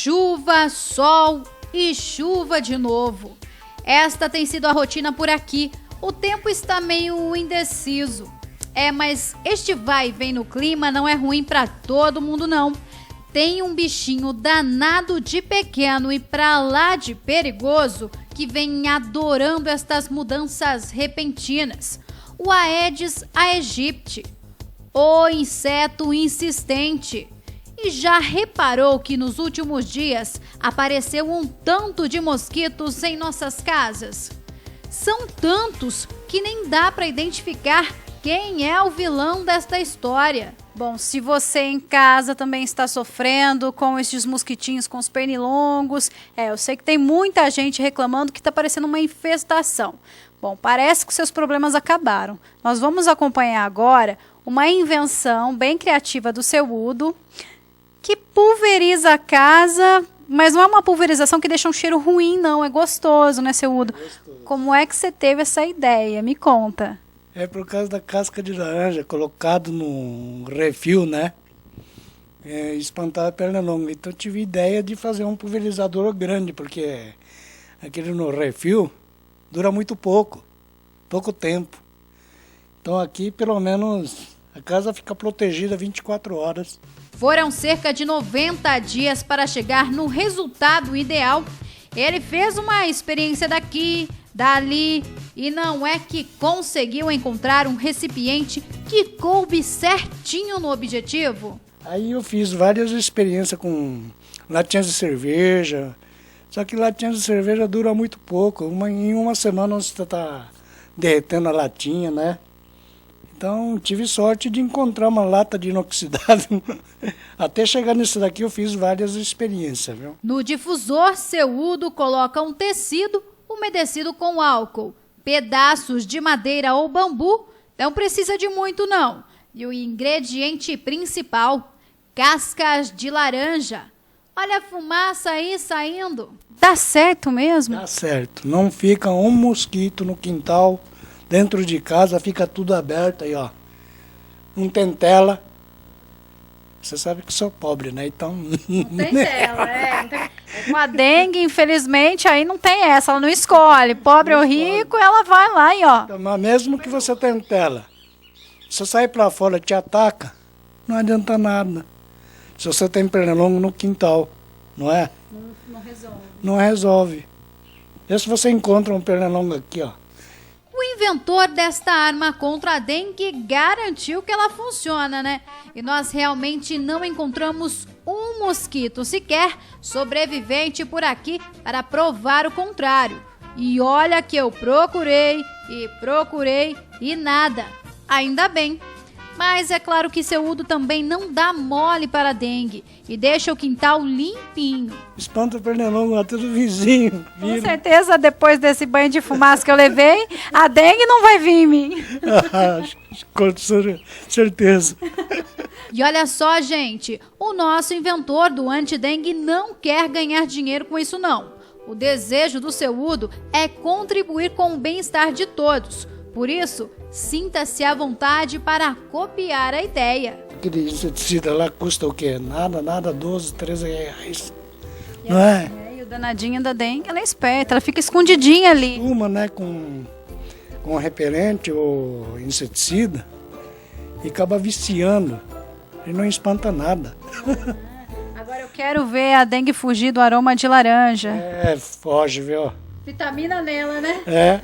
Chuva, sol e chuva de novo. Esta tem sido a rotina por aqui. O tempo está meio indeciso. Mas este vai e vem no clima não é ruim para todo mundo não. Tem um bichinho danado de pequeno e pra lá de perigoso que vem adorando estas mudanças repentinas. O Aedes aegypti, o inseto insistente. E já reparou que nos últimos dias apareceu um tanto de mosquitos em nossas casas? São tantos que nem dá para identificar quem é o vilão desta história. Bom, se você em casa também está sofrendo com esses mosquitinhos com os pernilongos, eu sei que tem muita gente reclamando que está parecendo uma infestação. Bom, parece que seus problemas acabaram. Nós vamos acompanhar agora uma invenção bem criativa do seu Udo, que pulveriza a casa, mas não é uma pulverização que deixa um cheiro ruim, não. É gostoso, né, seu Udo? Gostoso. Como é que você teve essa ideia? Me conta. É por causa da casca de laranja, colocado no refil, né? Espantar a pernilonga. Então tive ideia de fazer um pulverizador grande, porque aquele no refil dura muito pouco tempo. Então aqui, pelo menos, a casa fica protegida 24 horas. Foram cerca de 90 dias para chegar no resultado ideal. Ele fez uma experiência daqui, dali, e não é que conseguiu encontrar um recipiente que coube certinho no objetivo? Aí eu fiz várias experiências com latinhas de cerveja, só que latinhas de cerveja dura muito pouco. Em uma semana você está derretendo a latinha, né? Então tive sorte de encontrar uma lata de inoxidável. Até chegar nisso daqui eu fiz várias experiências, viu? No difusor, seu Udo coloca um tecido umedecido com álcool, pedaços de madeira ou bambu, não precisa de muito não. E o ingrediente principal, cascas de laranja. Olha a fumaça aí saindo. Dá certo mesmo? Dá certo. Não fica um mosquito no quintal, dentro de casa, fica tudo aberto aí, ó. Não tem tela. Você sabe que sou pobre, né? Então... Não tem tela, Com a dengue, infelizmente, aí não tem essa, ela não escolhe. Pobre ou rico, ela vai lá e ó. Mas mesmo que você tenha tela, se você sair para fora e te ataca, não adianta nada. Se você tem pernilongo no quintal, não é? Não resolve. Não resolve. E se você encontra um pernilongo aqui, ó. O inventor desta arma contra a dengue garantiu que ela funciona, né? E nós realmente não encontramos um mosquito sequer sobrevivente por aqui para provar o contrário. E olha que eu procurei e nada. Ainda bem. Mas é claro que seu Udo também não dá mole para a dengue e deixa o quintal limpinho. Espanta o pernilongo até do vizinho. Com certeza, depois desse banho de fumaça que eu levei, a dengue não vai vir em mim. Com certeza. E olha só, gente, o nosso inventor do antidengue não quer ganhar dinheiro com isso não. O desejo do seu Udo é contribuir com o bem-estar de todos. Por isso, sinta-se à vontade para copiar a ideia. Aquele inseticida lá custa o quê? Nada, 12, 13 reais. Não é? E o danadinho da dengue, ela é esperta, ela fica escondidinha ali. Uma, né, com repelente ou inseticida e acaba viciando e não espanta nada. Agora eu quero ver a dengue fugir do aroma de laranja. Foge, viu? Vitamina nela, né?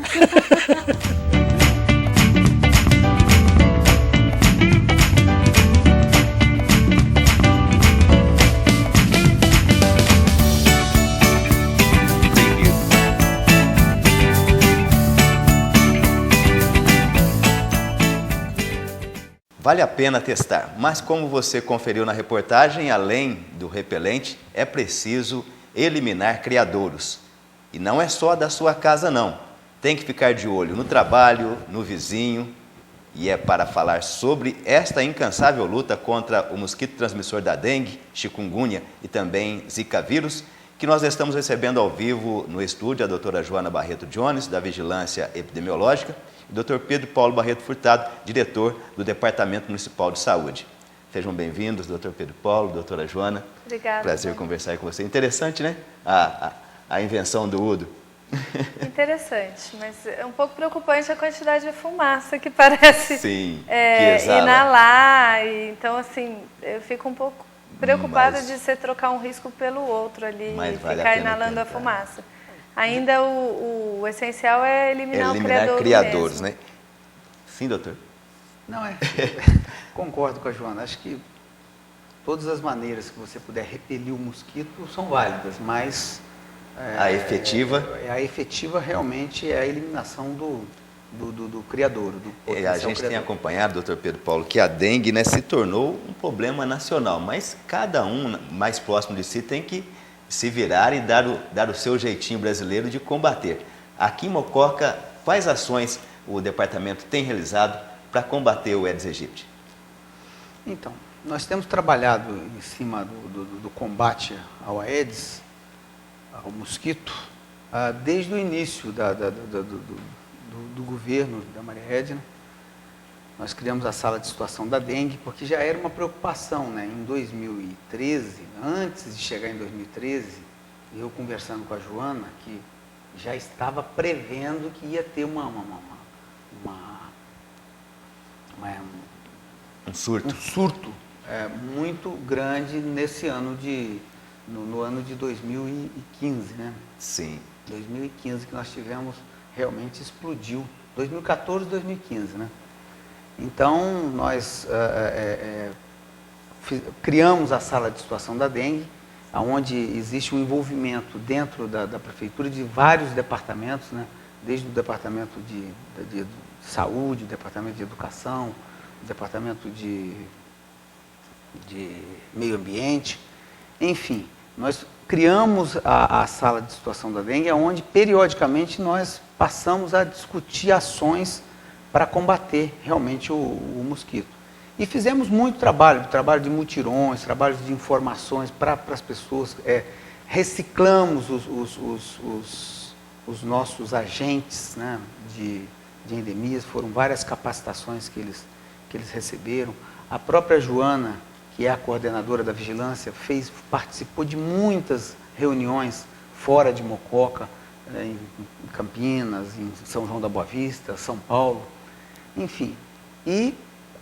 Vale a pena testar, mas como você conferiu na reportagem, além do repelente, é preciso eliminar criadouros. E não é só da sua casa não, tem que ficar de olho no trabalho, no vizinho. E é para falar sobre esta incansável luta contra o mosquito transmissor da dengue, chikungunya e também zika vírus, que nós estamos recebendo ao vivo no estúdio a doutora Joana Barreto Jones, da Vigilância Epidemiológica, e o Dr. Pedro Paulo Barreto Furtado, diretor do Departamento Municipal de Saúde. Sejam bem-vindos, doutor Pedro Paulo, doutora Joana. Obrigada. Prazer conversar com você. Interessante, né? A invenção do Udo. Interessante, mas é um pouco preocupante a quantidade de fumaça que parece Sim, que exala. inalar. Então, assim, eu fico um pouco preocupada Mas- de você trocar um risco pelo outro ali Mas e vale a ficar pena inalando a tentar. fumaça. Ainda o essencial é eliminar o criador criadores, mesmo. né? Sim, doutor. Não, concordo com a Joana. Acho que todas as maneiras que você puder repelir o mosquito são válidas, mas A efetiva? A efetiva realmente é a eliminação do criador, do A potencial gente tem criador. acompanhado, doutor Pedro Paulo, que a dengue, né, se tornou um problema nacional, mas cada um mais próximo de si tem que se virar e dar o seu jeitinho brasileiro de combater. Aqui em Mococa, quais ações o departamento tem realizado para combater o Aedes aegypti? Então, nós temos trabalhado em cima do combate ao Aedes, ao mosquito, desde o início do governo da Maria Edna. Nós criamos a sala de situação da dengue, porque já era uma preocupação, né? Em 2013, antes de chegar em 2013, eu conversando com a Joana, que já estava prevendo que ia ter um surto muito grande nesse ano no ano de 2015, né? Sim. 2015 que nós tivemos, realmente explodiu. 2014, 2015, né? Então, nós criamos a sala de situação da dengue, onde existe um envolvimento dentro da prefeitura de vários departamentos, né? Desde o departamento de saúde, o departamento de educação, o departamento de meio ambiente, enfim, nós criamos a sala de situação da dengue, onde periodicamente nós passamos a discutir ações para combater realmente o mosquito. E fizemos muito trabalho de mutirões, trabalho de informações para as pessoas, reciclamos os nossos agentes, né, de endemias, foram várias capacitações que eles receberam. A própria Joana, que é a coordenadora da vigilância, participou de muitas reuniões fora de Mococa, em Campinas, em São João da Boa Vista, São Paulo, enfim. E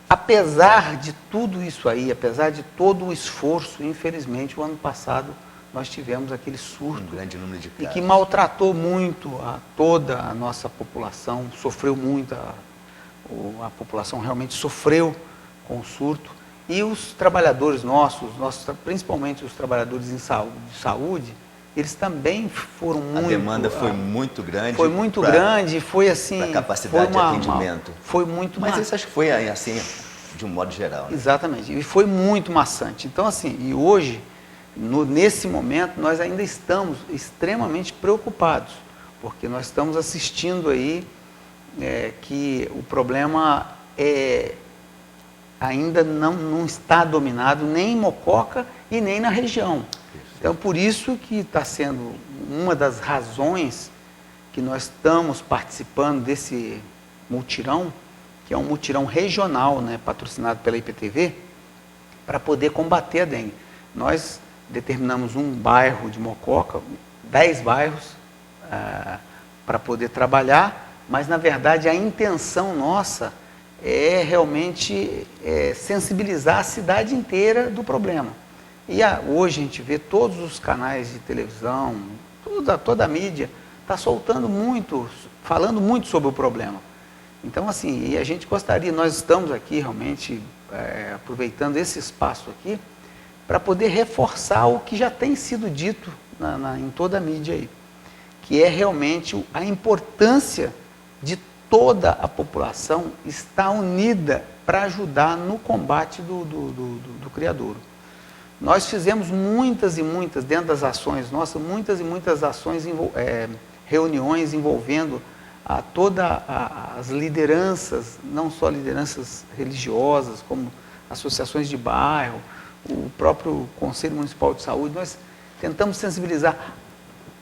apesar de tudo isso aí, apesar de todo o esforço, infelizmente, o ano passado nós tivemos aquele surto, Um grande número de e casos. que maltratou muito toda a nossa população, sofreu muito, a população realmente sofreu com o surto. E os trabalhadores nossos, principalmente os trabalhadores de saúde, eles também foram muito... A demanda foi muito grande. Foi muito grande, foi assim... Para capacidade de atendimento. Foi muito... Mas isso acho que foi assim, de um modo geral. Né? Exatamente, e foi muito maçante. Então, assim, e hoje, nesse momento, nós ainda estamos extremamente preocupados, porque nós estamos assistindo aí que o problema ainda não está dominado nem em Mococa e nem na região. Então, por isso que está sendo uma das razões que nós estamos participando desse mutirão, que é um mutirão regional, né, patrocinado pela IPTV, para poder combater a dengue. Nós determinamos um bairro de Mococa, 10 bairros, para poder trabalhar, mas, na verdade, a intenção nossa é realmente sensibilizar a cidade inteira do problema. E hoje a gente vê todos os canais de televisão, toda a mídia está soltando muito, falando muito sobre o problema. Então, assim, e a gente gostaria, nós estamos aqui realmente aproveitando esse espaço aqui para poder reforçar o que já tem sido dito em toda a mídia aí, que é realmente a importância de toda a população estar unida para ajudar no combate do criadouro. Nós fizemos muitas e muitas, dentro das ações nossas, muitas e muitas ações, reuniões envolvendo todas as lideranças, não só lideranças religiosas, como associações de bairro, o próprio Conselho Municipal de Saúde. Nós tentamos sensibilizar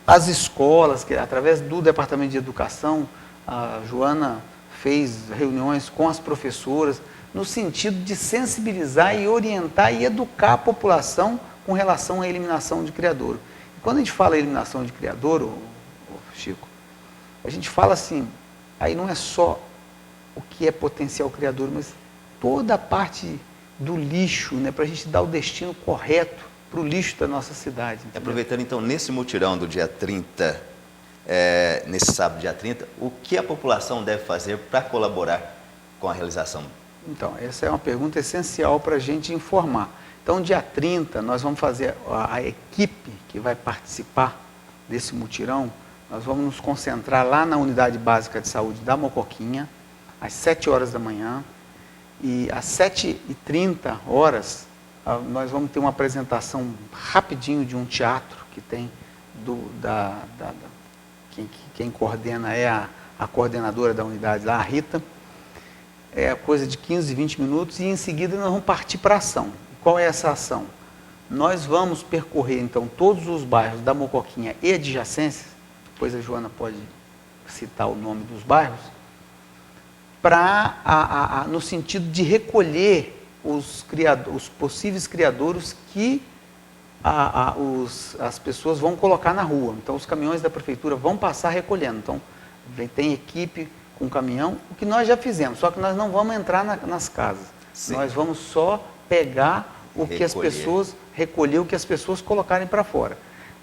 as escolas, que através do Departamento de Educação, a Joana fez reuniões com as professoras, no sentido de sensibilizar e orientar e educar a população com relação à eliminação de criadouro. E quando a gente fala eliminação de criadouro, Chico, a gente fala assim, aí não é só o que é potencial criadouro, mas toda a parte do lixo, né, para a gente dar o destino correto para o lixo da nossa cidade. Entendeu? Aproveitando então, nesse mutirão do dia 30, nesse sábado, dia 30, o que a população deve fazer para colaborar com a realização? Então, essa é uma pergunta essencial para a gente informar. Então, dia 30, nós vamos fazer, a equipe que vai participar desse mutirão, nós vamos nos concentrar lá na Unidade Básica de Saúde da Mocoquinha, às 7 horas da manhã, e às 7h30 nós vamos ter uma apresentação rapidinho de um teatro que tem, quem coordena é a coordenadora da unidade lá, a Rita, é coisa de 15, 20 minutos, e em seguida nós vamos partir para a ação. Qual é essa ação? Nós vamos percorrer, então, todos os bairros da Mocoquinha e adjacências, depois a Joana pode citar o nome dos bairros, no sentido de recolher os possíveis criadouros que as pessoas vão colocar na rua. Então, os caminhões da prefeitura vão passar recolhendo. Então, tem equipe com caminhão, o que nós já fizemos, só que nós não vamos entrar nas casas. Sim. Nós vamos só pegar recolher o que as pessoas colocarem para fora.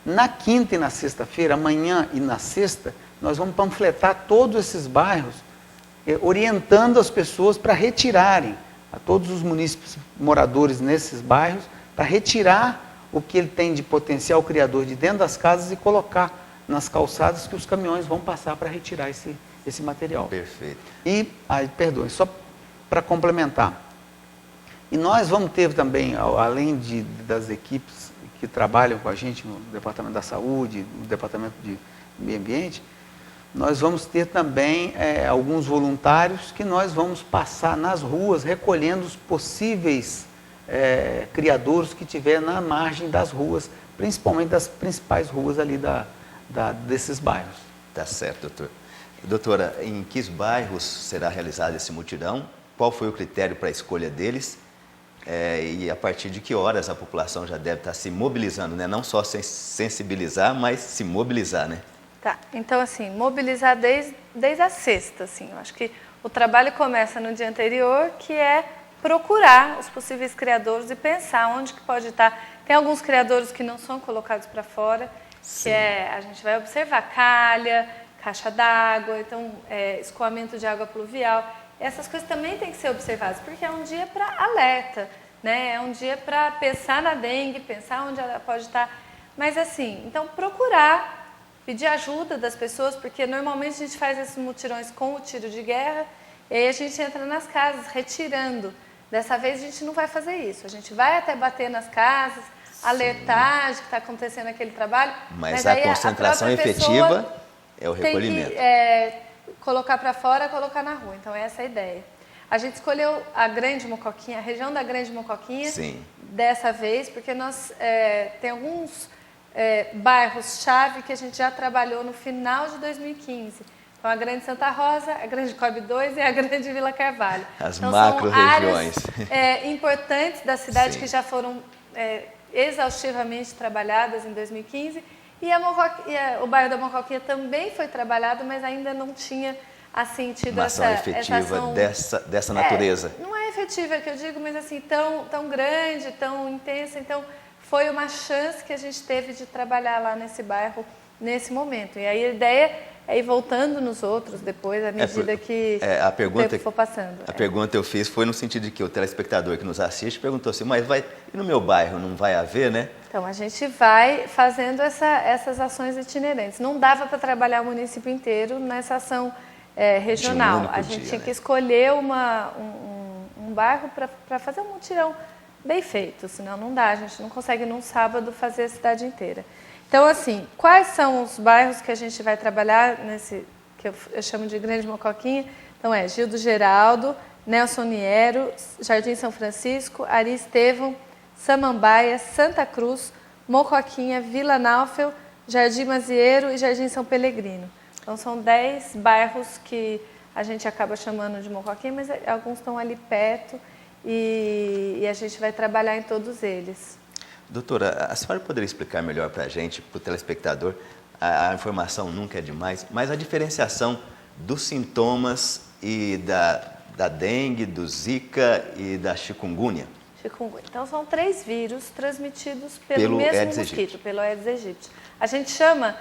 Na quinta e na sexta-feira, amanhã e na sexta, nós vamos panfletar todos esses bairros, orientando as pessoas para retirarem, a todos os munícipes moradores nesses bairros, para retirar o que ele tem de potencial criador de dentro das casas e colocar nas calçadas que os caminhões vão passar para retirar esse material. Perfeito. E, perdoe, só para complementar, e nós vamos ter também, além das equipes que trabalham com a gente no Departamento da Saúde, no Departamento de Meio Ambiente, nós vamos ter também alguns voluntários que nós vamos passar nas ruas recolhendo os possíveis criadouros que tiver na margem das ruas, principalmente das principais ruas ali desses bairros. Tá certo, doutor. Doutora, em que bairros será realizado esse mutirão? Qual foi o critério para a escolha deles? E a partir de que horas a população já deve estar se mobilizando, né? Não só sensibilizar, mas se mobilizar, né? Tá, então assim, mobilizar desde a sexta, assim, eu acho que o trabalho começa no dia anterior, que é procurar os possíveis criadouros e pensar onde que pode estar. Tem alguns criadouros que não são colocados para fora, Sim. que a gente vai observar calha, caixa d'água, então escoamento de água pluvial. Essas coisas também têm que ser observadas, porque é um dia para alerta, né? É um dia para pensar na dengue, pensar onde ela pode estar. Mas assim, então procurar, pedir ajuda das pessoas, porque normalmente a gente faz esses mutirões com o tiro de guerra, e aí a gente entra nas casas retirando. Dessa vez a gente não vai fazer isso, a gente vai até bater nas casas, alertar de que está acontecendo aquele trabalho. Mas a concentração efetiva é o recolhimento. Tem que colocar para fora, colocar na rua. Então, essa é a ideia. A gente escolheu a Grande Mocoquinha, a região da Grande Mocoquinha, Sim. dessa vez, porque nós tem alguns bairros-chave que a gente já trabalhou no final de 2015. Então, a Grande Santa Rosa, a Grande Coab 2 e a Grande Vila Carvalho. As então, macro-regiões. São áreas importantes da cidade Sim. que já foram exaustivamente trabalhadas em 2015. E o bairro da Mocoquinha também foi trabalhado, mas ainda não tinha assim, tido uma ação efetiva dessa natureza. Não é efetiva que eu digo, mas assim, tão grande, tão intensa. Então, foi uma chance que a gente teve de trabalhar lá nesse bairro, nesse momento. E aí a ideia é ir voltando nos outros depois, à medida que o tempo for passando. A pergunta que eu fiz foi no sentido de que o telespectador que nos assiste perguntou assim, mas e no meu bairro não vai haver, né? Então, a gente vai fazendo essas ações itinerantes. Não dava para trabalhar o município inteiro nessa ação regional. A gente tinha que escolher um bairro para fazer um mutirão bem feito, senão não dá. A gente não consegue num sábado fazer a cidade inteira. Então, assim, quais são os bairros que a gente vai trabalhar nesse, que eu chamo de Grande Mocoquinha? Então, Gil do Geraldo, Nelson Niero, Jardim São Francisco, Ari Estevão, Samambaia, Santa Cruz, Mocoquinha, Vila Naufel, Jardim Mazieiro e Jardim São Pelegrino. Então, são 10 bairros que a gente acaba chamando de mocoquinha, mas alguns estão ali perto e a gente vai trabalhar em todos eles. Doutora, a senhora poderia explicar melhor para a gente, para o telespectador, a informação nunca é demais, mas a diferenciação dos sintomas e da dengue, do zika e da chikungunya? Chikungunya. Então, são 3 vírus transmitidos pelo mesmo mosquito, pelo Aedes aegypti. A gente chama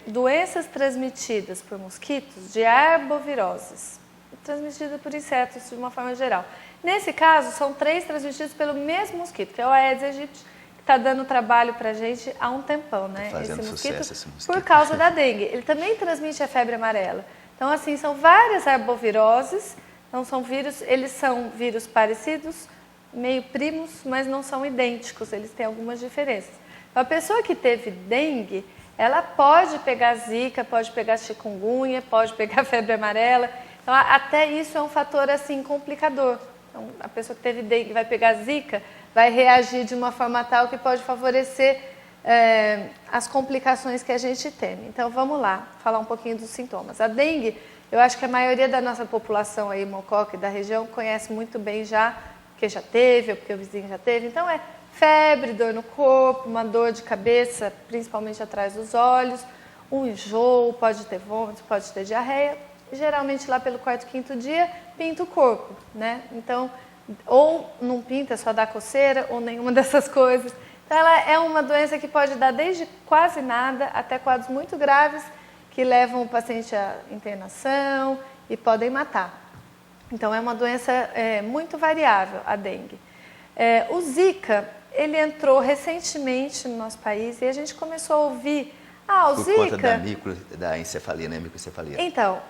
doenças transmitidas por mosquitos de arboviroses, transmitidas por insetos de uma forma geral. Nesse caso, são 3 transmitidos pelo mesmo mosquito, que é o Aedes aegypti, que está dando trabalho para a gente há um tempão, né? Tá fazendo sucesso esse mosquito. Por causa da dengue. Ele também transmite a febre amarela. Então, assim, são várias arboviroses, então são vírus, eles são vírus parecidos, meio primos, mas não são idênticos, eles têm algumas diferenças. Então, a pessoa que teve dengue, ela pode pegar zika, pode pegar chikungunya, pode pegar febre amarela. Então, até isso é um fator, assim, complicador. Então, a pessoa que teve dengue vai pegar zika, vai reagir de uma forma tal que pode favorecer as complicações que a gente tem. Então, vamos lá, falar um pouquinho dos sintomas. A dengue, eu acho que a maioria da nossa população aí, Mococa e da região, conhece muito bem já, porque já teve, ou porque o vizinho já teve. Então, é febre, dor no corpo, uma dor de cabeça, principalmente atrás dos olhos, um enjoo, pode ter vômito, pode ter diarreia. Geralmente, lá pelo 4º, 5º dia, pinta o corpo, né? Então, ou não pinta, só dá coceira, ou nenhuma dessas coisas. Então, ela é uma doença que pode dar desde quase nada até quadros muito graves que levam o paciente à internação e podem matar. Então, é uma doença muito variável, a dengue. O Zika, ele entrou recentemente no nosso país e a gente começou a ouvir, o Zika... Por conta da encefalia, né? Microcefalia. Então,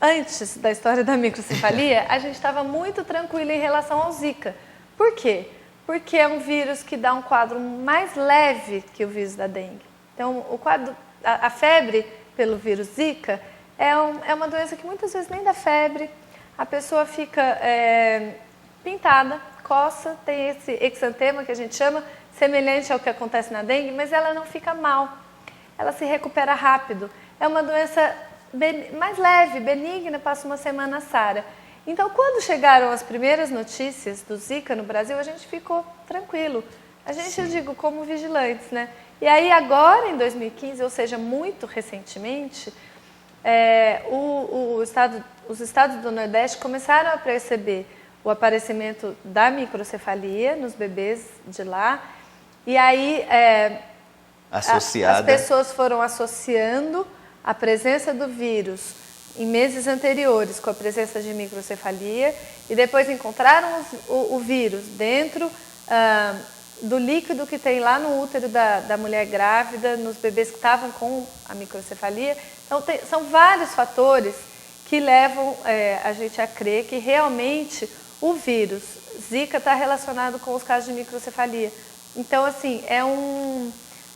antes da história da microcefalia, a gente estava muito tranquilo em relação ao Zika. Por quê? Porque é um vírus que dá um quadro mais leve que o vírus da dengue. Então, a febre pelo vírus Zika é uma doença que muitas vezes nem dá febre, a pessoa fica pintada, coça, tem esse exantema que a gente chama, semelhante ao que acontece na dengue, mas ela não fica mal, ela se recupera rápido. É uma doença mais leve, benigna, passa uma semana, sara. Então, quando chegaram as primeiras notícias do Zika no Brasil, a gente ficou tranquilo. A gente, eu digo, como vigilantes, né? E aí, agora, em 2015, ou seja, muito recentemente, os estados do Nordeste começaram a perceber o aparecimento da microcefalia nos bebês de lá. E aí, as pessoas foram associando a presença do vírus em meses anteriores com a presença de microcefalia e depois encontraram o vírus dentro do líquido que tem lá no útero da mulher grávida, nos bebês que estavam com a microcefalia. Então, são vários fatores que levam a gente a crer que realmente o vírus Zika está relacionado com os casos de microcefalia. Então, assim,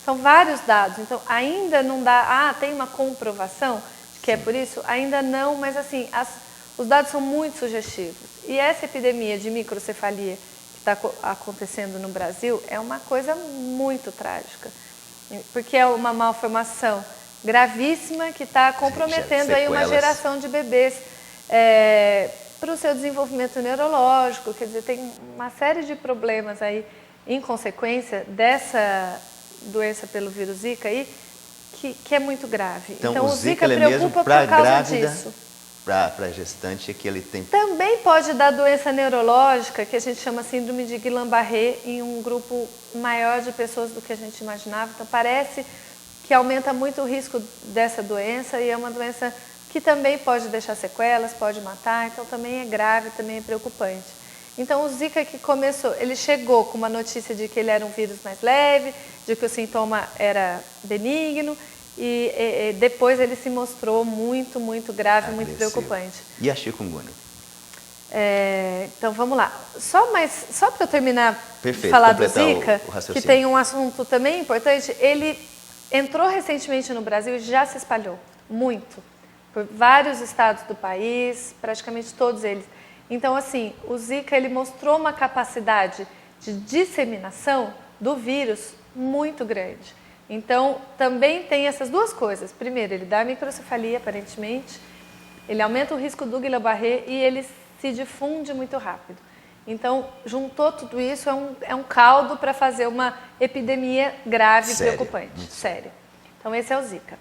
são vários dados. Então, ainda não dá, tem uma comprovação de que é por isso? Ainda não, mas assim, os dados são muito sugestivos. E essa epidemia de microcefalia que está acontecendo no Brasil é uma coisa muito trágica, porque é uma malformação gravíssima que está comprometendo aí uma geração de bebês para o seu desenvolvimento neurológico, quer dizer, tem uma série de problemas aí em consequência dessa doença pelo vírus Zika aí, que é muito grave. Então o Zika preocupa por causa disso. Para a gestante que ele tem... Também pode dar doença neurológica, que a gente chama síndrome de Guillain-Barré, em um grupo maior de pessoas do que a gente imaginava. Então parece que aumenta muito o risco dessa doença e é uma doença que também pode deixar sequelas, pode matar, então também é grave, também é preocupante. Então o Zika que começou, ele chegou com uma notícia de que ele era um vírus mais leve, de que o sintoma era benigno e depois ele se mostrou muito, muito grave, muito preocupante. E a chikungunya? Então vamos lá. Só para eu terminar de falar do Zika, que tem um assunto também importante, ele entrou recentemente no Brasil e já se espalhou muito, por vários estados do país, praticamente todos eles. Então, assim, o Zika ele mostrou uma capacidade de disseminação do vírus muito grande. Então, também tem essas duas coisas. Primeiro, ele dá microcefalia, aparentemente, ele aumenta o risco do Guillain-Barré e ele se difunde muito rápido. Então, juntou tudo isso, é um caldo para fazer uma epidemia grave e preocupante, séria. Então, esse é o Zika.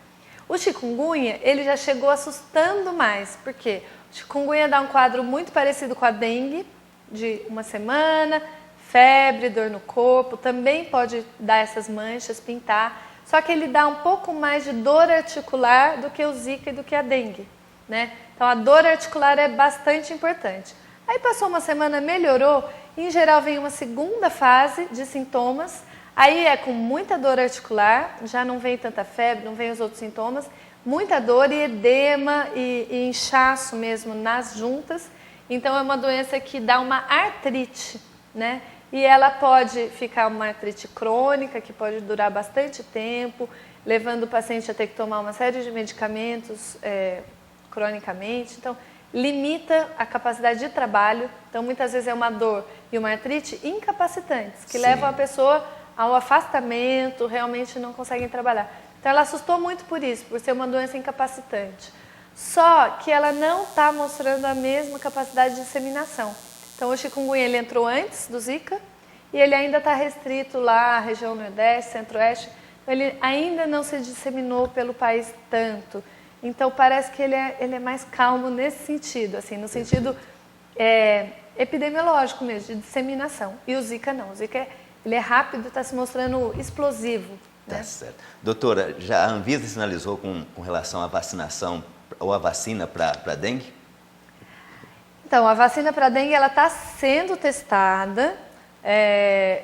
O chikungunya, ele já chegou assustando mais, porque o chikungunya dá um quadro muito parecido com a dengue, de uma semana, febre, dor no corpo, também pode dar essas manchas, pintar, só que ele dá um pouco mais de dor articular do que o Zika e do que a dengue, né? Então, a dor articular é bastante importante. Aí passou uma semana, melhorou, em geral vem uma segunda fase de sintomas, aí é com muita dor articular, já não vem tanta febre, não vem os outros sintomas, muita dor e edema e inchaço mesmo nas juntas, então é uma doença que dá uma artrite, né? E ela pode ficar uma artrite crônica, que pode durar bastante tempo, levando o paciente a ter que tomar uma série de medicamentos cronicamente, então limita a capacidade de trabalho, então muitas vezes é uma dor e uma artrite incapacitantes, que levam a pessoa ao afastamento, realmente não conseguem trabalhar. Então ela assustou muito por isso, por ser uma doença incapacitante. Só que ela não está mostrando a mesma capacidade de disseminação. Então o chikungunya ele entrou antes do Zika e ele ainda está restrito lá à região Nordeste, Centro-Oeste, ele ainda não se disseminou pelo país tanto. Então, parece que ele é mais calmo nesse sentido, assim, no sentido epidemiológico mesmo, de disseminação. E o Zika não. O Zika ele é rápido, está se mostrando explosivo. Né? Tá certo. Doutora, já a Anvisa sinalizou com relação à vacinação ou a vacina para dengue? Então, a vacina para dengue ela está sendo testada,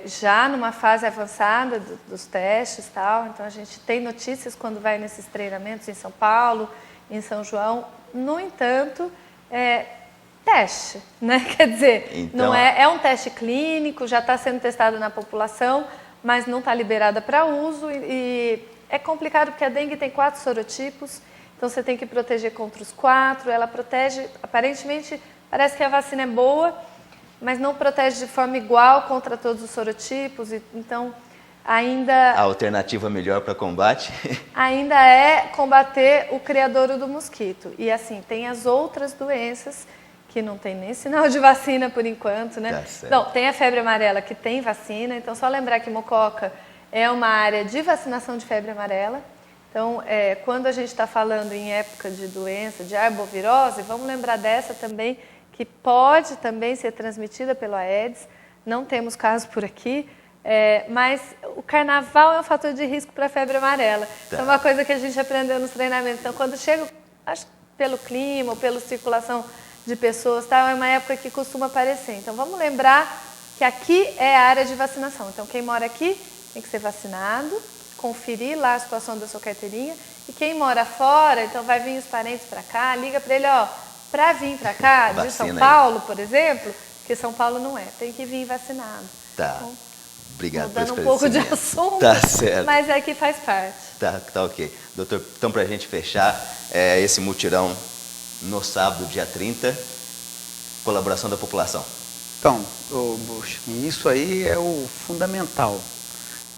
já numa fase avançada dos testes e tal, então a gente tem notícias quando vai nesses treinamentos em São Paulo, em São João. No entanto, teste, né? Quer dizer, então, não é um teste clínico, já está sendo testado na população, mas não está liberada para uso e é complicado porque a dengue tem 4 sorotipos, então você tem que proteger contra os 4, ela protege, aparentemente parece que a vacina é boa, mas não protege de forma igual contra todos os sorotipos, então ainda... A alternativa melhor para combate? Ainda é combater o criadouro do mosquito. E assim, tem as outras doenças que não tem nem sinal de vacina por enquanto, né? Não, tem a febre amarela que tem vacina, então só lembrar que Mococa é uma área de vacinação de febre amarela. Então, quando a gente está falando em época de doença, de arbovirose, vamos lembrar dessa também, que pode também ser transmitida pelo Aedes, não temos casos por aqui, mas o carnaval é um fator de risco para a febre amarela. Então, é uma coisa que a gente aprendeu nos treinamentos. Então, quando chega, acho que pelo clima ou pela circulação de pessoas, tal, é uma época que costuma aparecer. Então, vamos lembrar que aqui é a área de vacinação. Então, quem mora aqui tem que ser vacinado, conferir lá a situação da sua carteirinha. E quem mora fora, então vai vir os parentes para cá, liga para ele, ó, para vir para cá, de São Paulo, por exemplo, porque São Paulo não é, tem que vir vacinado. Tá. Então, obrigado por mudando um pouco de assunto, tá certo. mas é que faz parte. Tá ok. Doutor, então para a gente fechar, esse mutirão no sábado, dia 30, colaboração da população. Então, isso aí é o fundamental.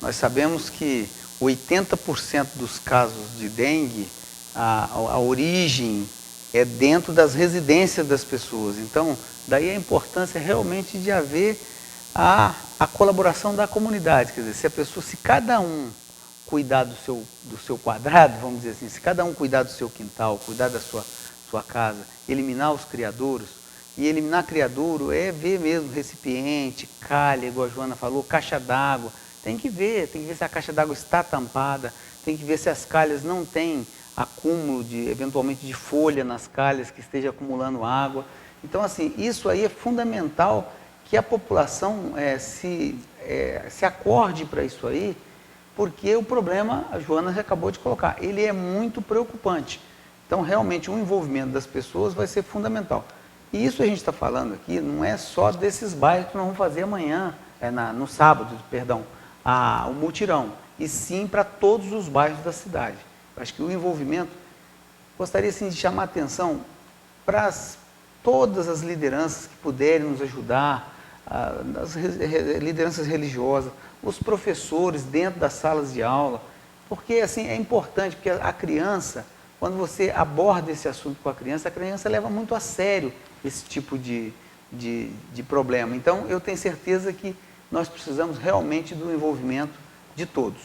Nós sabemos que 80% dos casos de dengue, a origem é dentro das residências das pessoas. Então, daí a importância realmente de haver a colaboração da comunidade. Quer dizer, se cada um cuidar do seu quadrado, vamos dizer assim, se cada um cuidar do seu quintal, cuidar da sua casa, eliminar os criadouros, e eliminar criadouro é ver mesmo recipiente, calha, igual a Joana falou, caixa d'água. Tem que ver se a caixa d'água está tampada, tem que ver se as calhas não têm acúmulo eventualmente de folha nas calhas que esteja acumulando água. Então, assim, isso aí é fundamental que a população se acorde para isso aí, porque o problema, a Joana já acabou de colocar, ele é muito preocupante. Então, realmente, o envolvimento das pessoas vai ser fundamental. E isso a gente está falando aqui não é só desses bairros que nós vamos fazer amanhã, no sábado, perdão, o mutirão, e sim para todos os bairros da cidade. Acho que o envolvimento, gostaria sim de chamar a atenção para todas as lideranças que puderem nos ajudar, as lideranças religiosas, os professores dentro das salas de aula, porque assim é importante, porque a criança, quando você aborda esse assunto com a criança leva muito a sério esse tipo de problema. Então, eu tenho certeza que nós precisamos realmente do envolvimento de todos.